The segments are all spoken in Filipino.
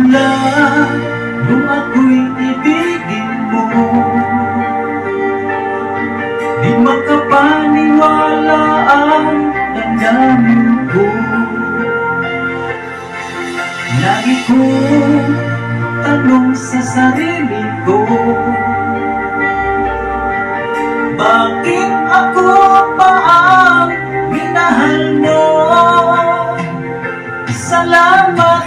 simula nung ako'y ibigin mo. Di makapaniwala ang damdamin ko. Lagi kong tanong sa sarili ko, bakit ako pa ang minahal mo? Salamat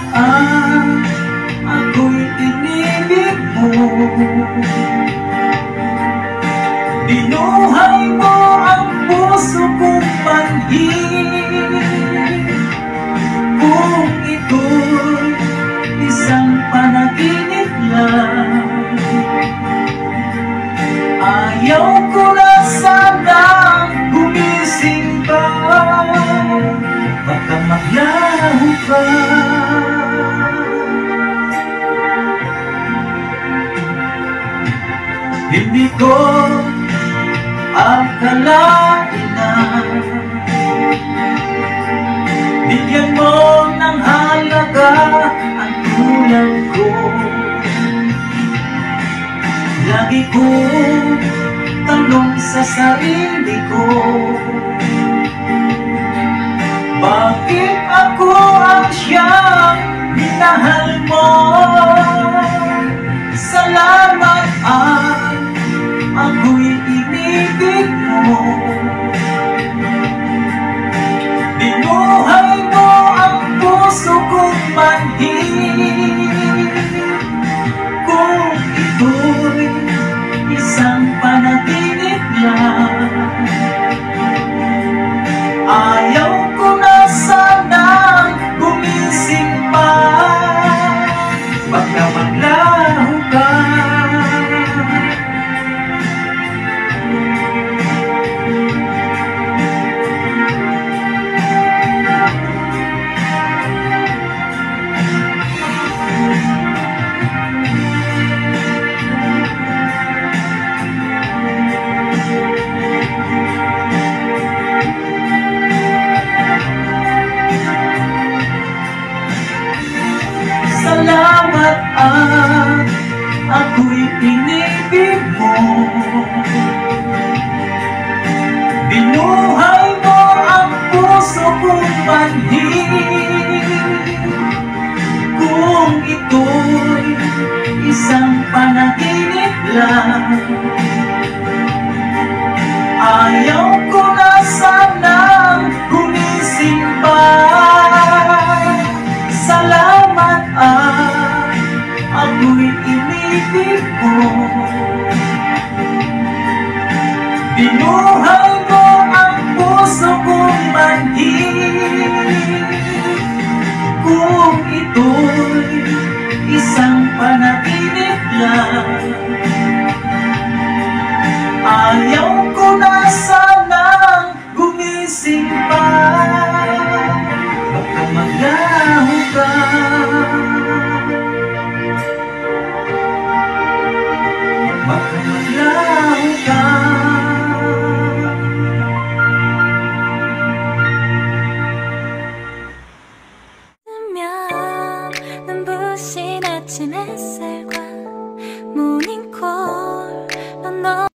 ako'y inibig mo. Binuhay mo ang puso kong manhid. Kung ito'y isang panaginip lang, ayaw ko na sanang gumising ka. Baka maglaho ka. Hindi ko akalain na bigyan mo ng halaga ang tulad ko. Lagi kong tanong sa sarili ko, bakit ako ang siyang minahal mo? Salamat ako'y inibig mo. Binuhay mo ang puso kong manhid. Kung ito'y isang panaginip lang, ayaw ko na sanang gumising pa. Baka maglaho ka. Salamat ako'y inibig mo. Binuhay mo ang puso kong manhid. Kung ito'y isang panaginip lang, ayaw ko na sanang gumising pa. Salamat ako'y inibig mo. Binuhay mo ang puso kong manhid. Kung ito'y isang panaginip lang, ayaw ko na sanang gumising pa. Baka maglaho ka. Baka maglaho ka. 눈부신 아침 햇살